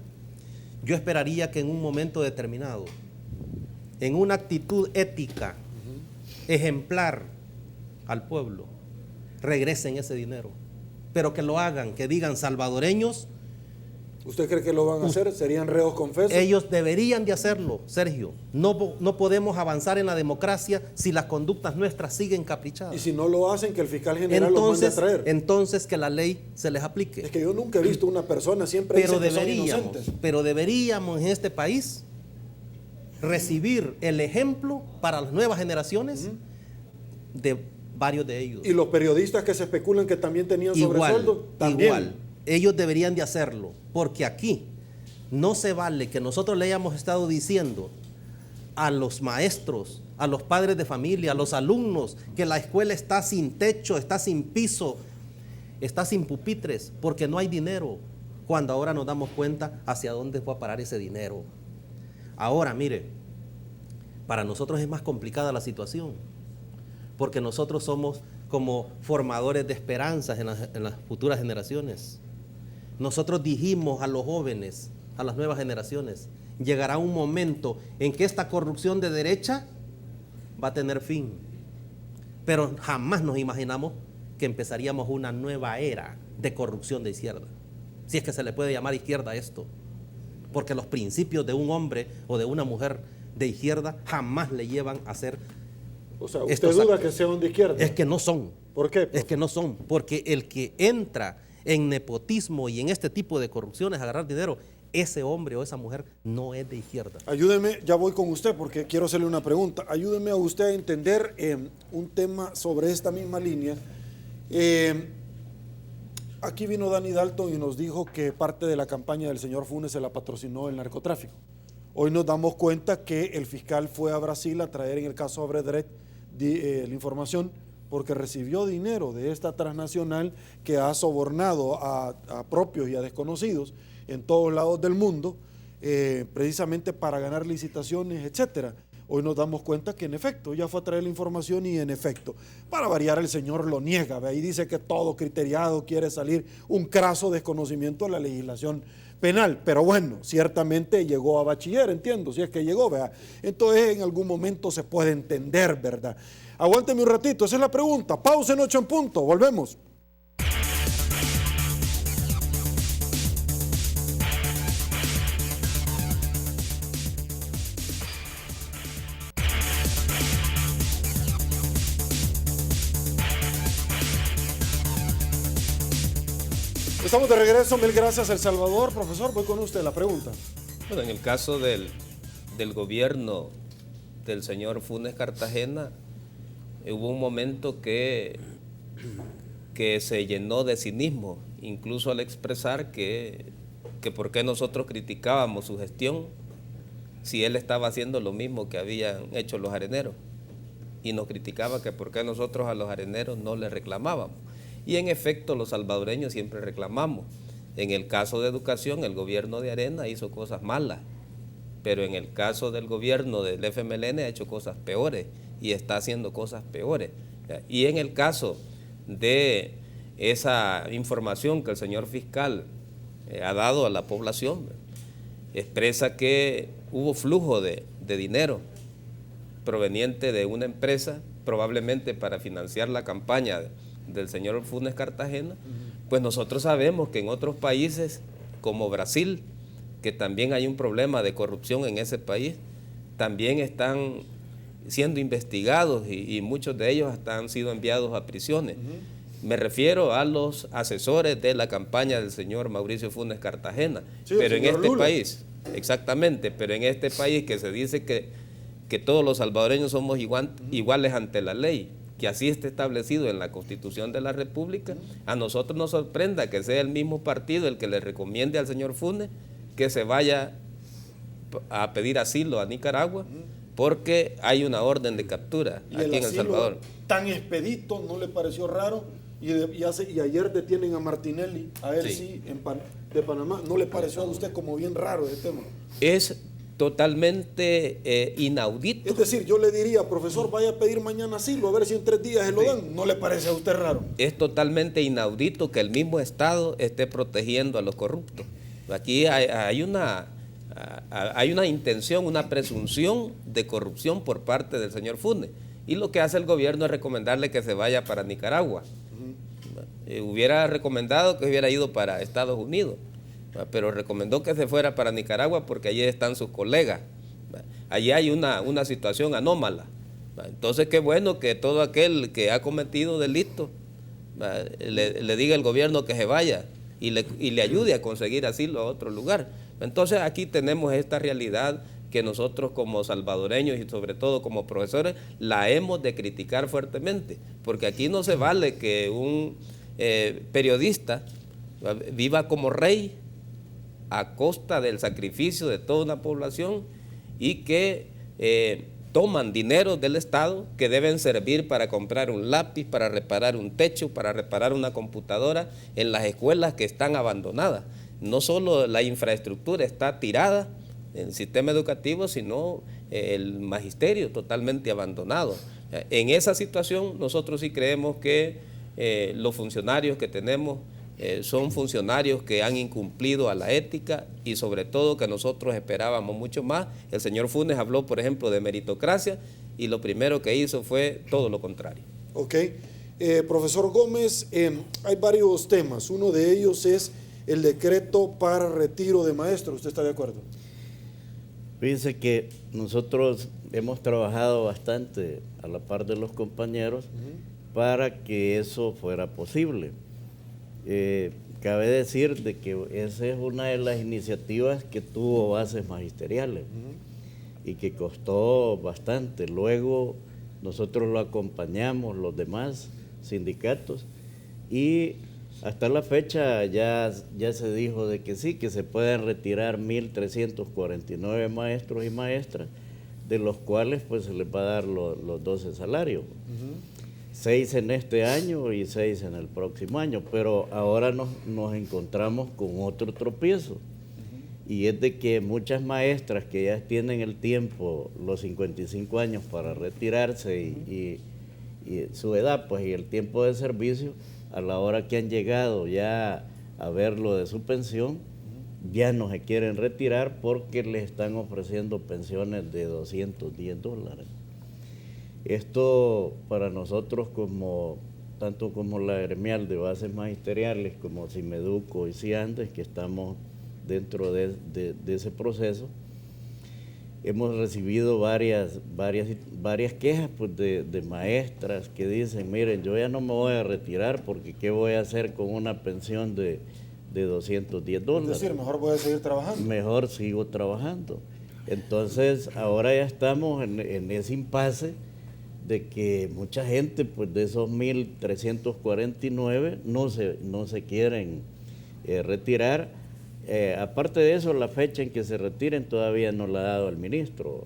Yo esperaría que en un momento determinado, en una actitud ética, ejemplar al pueblo, regresen ese dinero, pero que lo hagan, que digan salvadoreños. ¿Usted cree que lo van a hacer? ¿Serían reos confesos? Ellos deberían de hacerlo, Sergio. No podemos avanzar en la democracia si las conductas nuestras siguen caprichadas. Y si no lo hacen, que el fiscal general los mande a traer. Entonces que la ley se les aplique. Es que yo nunca he visto una persona, siempre dicen que son inocentes. Pero deberíamos en este país recibir el ejemplo para las nuevas generaciones de varios de ellos. Y los periodistas que se especulan que también tenían sobresueldo, también. Igual, ellos deberían de hacerlo, porque aquí no se vale que nosotros le hayamos estado diciendo a los maestros, a los padres de familia, a los alumnos, que la escuela está sin techo, está sin piso, está sin pupitres, porque no hay dinero, cuando ahora nos damos cuenta hacia dónde fue a parar ese dinero. Ahora, mire, para nosotros es más complicada la situación, porque nosotros somos como formadores de esperanzas en las futuras generaciones. Nosotros dijimos a los jóvenes, a las nuevas generaciones, llegará un momento en que esta corrupción de derecha va a tener fin. Pero jamás nos imaginamos que empezaríamos una nueva era de corrupción de izquierda. Si es que se le puede llamar izquierda a esto. Porque los principios de un hombre o de una mujer de izquierda jamás le llevan a ser. O sea, ¿usted duda que sean de izquierda? Es que no son. ¿Por qué? Es que no son. Porque el que entra en nepotismo y en este tipo de corrupciones, agarrar dinero, ese hombre o esa mujer no es de izquierda. Ayúdeme, ya voy con usted porque quiero hacerle una pregunta. Ayúdeme a usted a entender un tema sobre esta misma línea. Aquí vino Danny Dalton y nos dijo que parte de la campaña del señor Funes se la patrocinó el narcotráfico. Hoy nos damos cuenta que el fiscal fue a Brasil a traer en el caso Odebrecht la información porque recibió dinero de esta transnacional que ha sobornado a propios y a desconocidos en todos lados del mundo, precisamente para ganar licitaciones, etcétera. Hoy nos damos cuenta que en efecto, ya fue a traer la información y en efecto, para variar el señor lo niega, ¿ve? Y dice que todo criteriado quiere salir un craso desconocimiento de la legislación penal, pero bueno, ciertamente llegó a bachiller, entiendo, si es que llegó, ¿vea? Entonces en algún momento se puede entender, ¿verdad? Aguánteme un ratito, esa es la pregunta. Pausa en 8 en punto, volvemos. Estamos de regreso, mil gracias El Salvador. Profesor, voy con usted la pregunta. Bueno, en el caso del gobierno del señor Funes Cartagena, hubo un momento que se llenó de cinismo, incluso al expresar que por qué nosotros criticábamos su gestión si él estaba haciendo lo mismo que habían hecho los areneros, y nos criticaba que por qué nosotros a los areneros no les reclamábamos. Y en efecto los salvadoreños siempre reclamamos. En el caso de educación, el gobierno de Arena hizo cosas malas, pero en el caso del gobierno del FMLN ha hecho cosas peores y está haciendo cosas peores. Y en el caso de esa información que el señor fiscal ha dado a la población, expresa que hubo flujo de dinero proveniente de una empresa, probablemente para financiar la campaña del señor Funes Cartagena. Pues nosotros sabemos que en otros países como Brasil, que también hay un problema de corrupción en ese país, también están siendo investigados y muchos de ellos hasta han sido enviados a prisiones. Me refiero a los asesores de la campaña del señor Mauricio Funes Cartagena. Sí, pero en este país, exactamente, pero en este país que se dice que todos los salvadoreños somos iguales ante la ley, que así está establecido en la Constitución de la República, a nosotros nos sorprenda que sea el mismo partido el que le recomiende al señor Funes que se vaya a pedir asilo a Nicaragua, porque hay una orden de captura aquí en El Salvador. Tan expedito, ¿no le pareció raro? y ayer detienen a Martinelli, a él sí, de Panamá. ¿No le pareció a usted como bien raro ese tema? Es totalmente inaudito. Es decir, yo le diría, profesor, vaya a pedir mañana asilo, a ver si en 3 días se lo dan. ¿No le parece a usted raro? Es totalmente inaudito que el mismo Estado esté protegiendo a los corruptos. Aquí hay una intención, una presunción de corrupción por parte del señor Funes. Y lo que hace el gobierno es recomendarle que se vaya para Nicaragua. Hubiera recomendado que hubiera ido para Estados Unidos, pero recomendó que se fuera para Nicaragua porque allí están sus colegas. Allí hay una situación anómala. Entonces, qué bueno que todo aquel que ha cometido delitos le diga al gobierno que se vaya y le ayude a conseguir asilo a otro lugar. Entonces, aquí tenemos esta realidad que nosotros como salvadoreños y sobre todo como profesores la hemos de criticar fuertemente, porque aquí no se vale que un periodista viva como rey a costa del sacrificio de toda una población y que toman dinero del Estado que deben servir para comprar un lápiz, para reparar un techo, para reparar una computadora en las escuelas que están abandonadas. No solo la infraestructura está tirada en el sistema educativo, sino el magisterio totalmente abandonado. En esa situación nosotros sí creemos que los funcionarios que tenemos son funcionarios que han incumplido a la ética y sobre todo que nosotros esperábamos mucho más. El señor Funes habló, por ejemplo, de meritocracia y lo primero que hizo fue todo lo contrario. Ok. Profesor Gómez, hay varios temas. Uno de ellos es el decreto para retiro de maestros. ¿Usted está de acuerdo? Fíjense que nosotros hemos trabajado bastante a la par de los compañeros para que eso fuera posible. Cabe decir de que esa es una de las iniciativas que tuvo bases magisteriales y que costó bastante. Luego nosotros lo acompañamos, los demás sindicatos, y hasta la fecha ya se dijo de que sí, que se pueden retirar 1.349 maestros y maestras, de los cuales pues se les va a dar los 12 salarios. 6 en este año y 6 en el próximo año, pero ahora nos encontramos con otro tropiezo, y es de que muchas maestras que ya tienen el tiempo, los 55 años para retirarse y su edad pues y el tiempo de servicio, a la hora que han llegado ya a ver lo de su pensión, ya no se quieren retirar porque les están ofreciendo pensiones de $210. Esto para nosotros, tanto como la gremial de bases magisteriales, como Cimeduco y Ciandes, que estamos dentro de ese proceso, hemos recibido varias quejas pues, de maestras que dicen, miren, yo ya no me voy a retirar porque ¿qué voy a hacer con una pensión de $210? Es decir, mejor voy a seguir trabajando. Mejor sigo trabajando. Entonces, ahora ya estamos en ese impasse de que mucha gente, pues de esos 1.349, no se quieren retirar. Aparte de eso, la fecha en que se retiren todavía no la ha dado el ministro,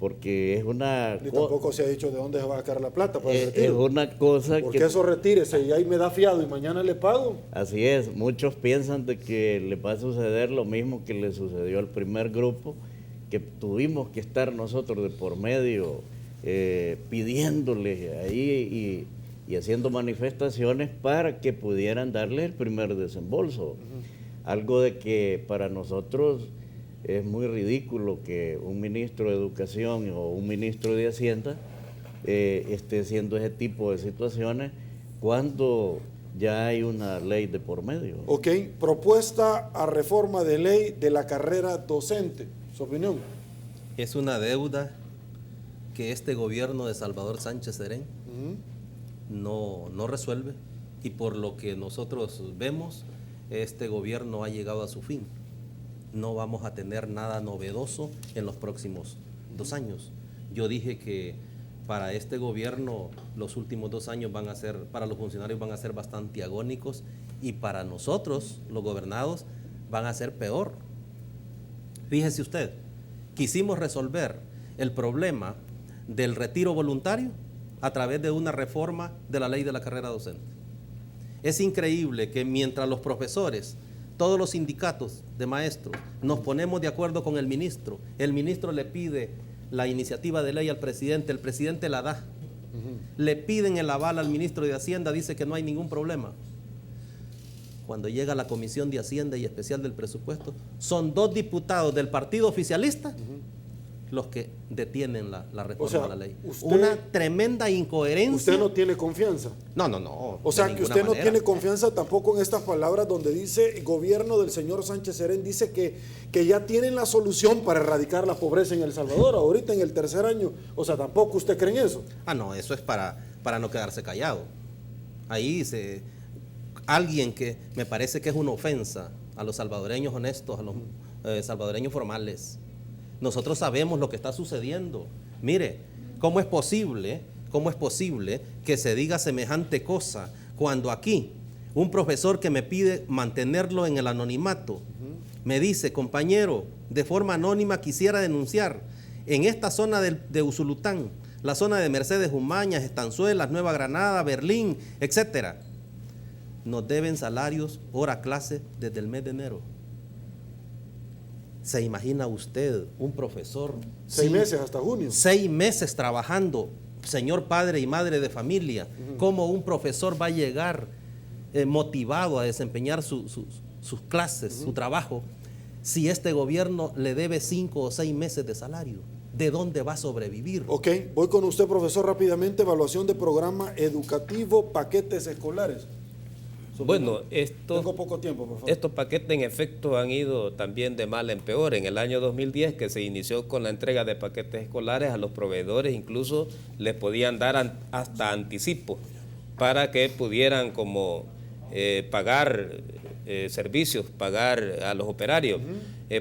porque es una... Y tampoco se ha dicho de dónde se va a sacar la plata para el retiro. Es una cosa porque eso retírese y ahí me da fiado y mañana le pago. Así es, muchos piensan de que le va a suceder lo mismo que le sucedió al primer grupo, que tuvimos que estar nosotros de por medio pidiéndole ahí y haciendo manifestaciones para que pudieran darle el primer desembolso. Algo de que para nosotros es muy ridículo que un ministro de Educación o un ministro de Hacienda esté haciendo ese tipo de situaciones cuando ya hay una ley de por medio. Ok, propuesta a reforma de ley de la carrera docente. ¿Su opinión? Es una deuda que este gobierno de Salvador Sánchez Serén no resuelve, y por lo que nosotros vemos, este gobierno ha llegado a su fin. No vamos a tener nada novedoso en los próximos 2 años. Yo dije que para este gobierno los últimos 2 años van a ser, para los funcionarios van a ser bastante agónicos, y para nosotros, los gobernados, van a ser peor. Fíjese usted, quisimos resolver el problema del retiro voluntario a través de una reforma de la ley de la carrera docente. Es increíble que mientras los profesores, todos los sindicatos de maestros, nos ponemos de acuerdo con el ministro le pide la iniciativa de ley al presidente, el presidente la da. Le piden el aval al ministro de Hacienda, dice que no hay ningún problema. Cuando llega la Comisión de Hacienda y Especial del Presupuesto, son 2 diputados del partido oficialista los que detienen la reforma de la ley. Una tremenda incoherencia. Usted no tiene confianza. No. O sea, que usted no tiene confianza tampoco en estas palabras donde dice, el gobierno del señor Sánchez Serén dice que ya tienen la solución para erradicar la pobreza en El Salvador, ahorita en el 3er año. O sea, tampoco usted cree en eso. No, eso es para no quedarse callado. Ahí alguien que me parece que es una ofensa a los salvadoreños honestos, a los salvadoreños formales. Nosotros sabemos lo que está sucediendo. Mire, ¿cómo es posible que se diga semejante cosa cuando aquí un profesor que me pide mantenerlo en el anonimato me dice, compañero, de forma anónima quisiera denunciar en esta zona de Usulután, la zona de Mercedes Umañas, Estanzuelas, Nueva Granada, Berlín, etcétera, nos deben salarios hora clase desde el mes de enero? ¿Se imagina usted un profesor? 6 meses hasta junio. 6 meses trabajando, señor padre y madre de familia. ¿Cómo un profesor va a llegar motivado a desempeñar sus clases, su trabajo, si este gobierno le debe 5 o 6 meses de salario? ¿De dónde va a sobrevivir? Ok, voy con usted, profesor, rápidamente. Evaluación de programa educativo, paquetes escolares. Bueno, tengo poco tiempo, por favor. Estos paquetes en efecto han ido también de mal en peor. En el año 2010, que se inició con la entrega de paquetes escolares, a los proveedores incluso les podían dar hasta anticipo para que pudieran como pagar servicios, pagar a los operarios.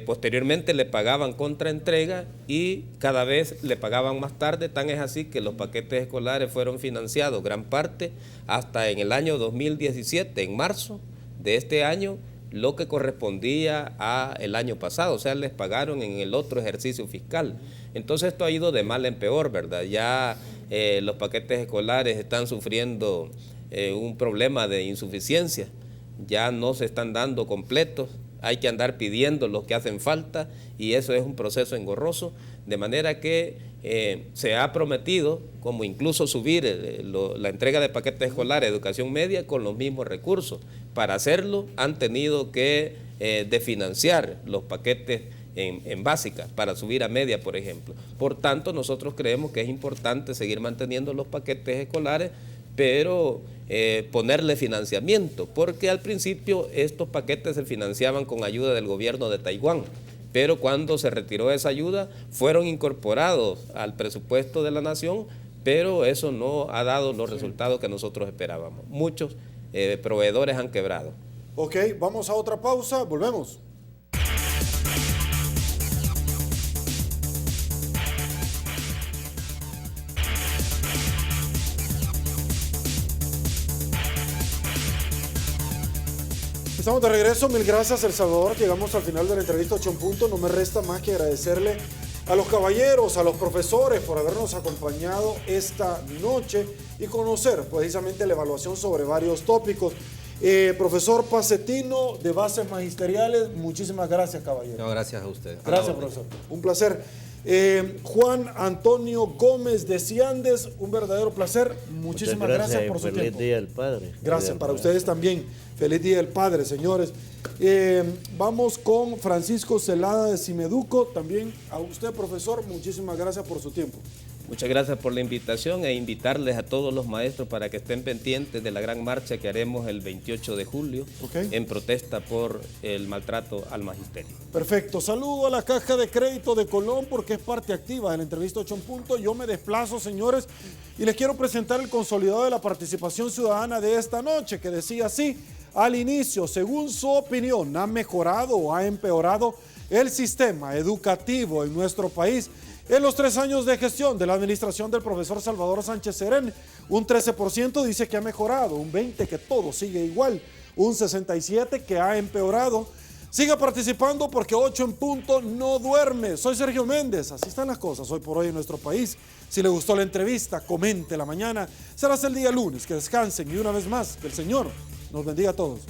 Posteriormente le pagaban contraentrega y cada vez le pagaban más tarde, tan es así que los paquetes escolares fueron financiados gran parte hasta en el año 2017, en marzo de este año, lo que correspondía al año pasado, o sea, les pagaron en el otro ejercicio fiscal. Entonces esto ha ido de mal en peor, ¿verdad? Ya los paquetes escolares están sufriendo un problema de insuficiencia, ya no se están dando completos, hay que andar pidiendo los que hacen falta y eso es un proceso engorroso, de manera que se ha prometido como incluso subir la entrega de paquetes escolares de educación media con los mismos recursos. Para hacerlo han tenido que desfinanciar los paquetes en básica para subir a media, por ejemplo. Por tanto, nosotros creemos que es importante seguir manteniendo los paquetes escolares, pero ponerle financiamiento, porque al principio estos paquetes se financiaban con ayuda del gobierno de Taiwán, pero cuando se retiró esa ayuda fueron incorporados al presupuesto de la nación, pero eso no ha dado los resultados que nosotros esperábamos. Muchos proveedores han quebrado. Ok, vamos a otra pausa, volvemos. Estamos de regreso, mil gracias El Salvador, llegamos al final de la entrevista 8 en punto, no me resta más que agradecerle a los caballeros, a los profesores por habernos acompañado esta noche y conocer precisamente la evaluación sobre varios tópicos. Profesor Pacetino de Bases Magisteriales, muchísimas gracias, caballero. No, gracias a usted. Gracias, profesor, un placer. Juan Antonio Gómez de Ciandes, un verdadero placer, muchísimas gracias por su tiempo. Feliz Día del Padre. Gracias para ustedes también. Feliz Día del Padre, señores. Vamos con Francisco Celada de Cimeduco. También a usted, profesor, muchísimas gracias por su tiempo. Muchas gracias por la invitación e invitarles a todos los maestros para que estén pendientes de la gran marcha que haremos el 28 de julio en protesta por el maltrato al magisterio. Perfecto. Saludo a la Caja de Crédito de Colón porque es parte activa de la entrevista 8 en punto. Yo me desplazo, señores, y les quiero presentar el consolidado de la participación ciudadana de esta noche, que decía así: al inicio, según su opinión, ¿ha mejorado o ha empeorado el sistema educativo en nuestro país en los 3 años de gestión de la administración del profesor Salvador Sánchez Serén? Un 13% dice que ha mejorado, un 20% que todo sigue igual, un 67% que ha empeorado. Siga participando porque 8 en punto no duerme. Soy Sergio Méndez, así están las cosas hoy por hoy en nuestro país. Si le gustó la entrevista, comente la mañana. Será hasta el día lunes, que descansen y una vez más, que el Señor nos Nos bendiga a todos.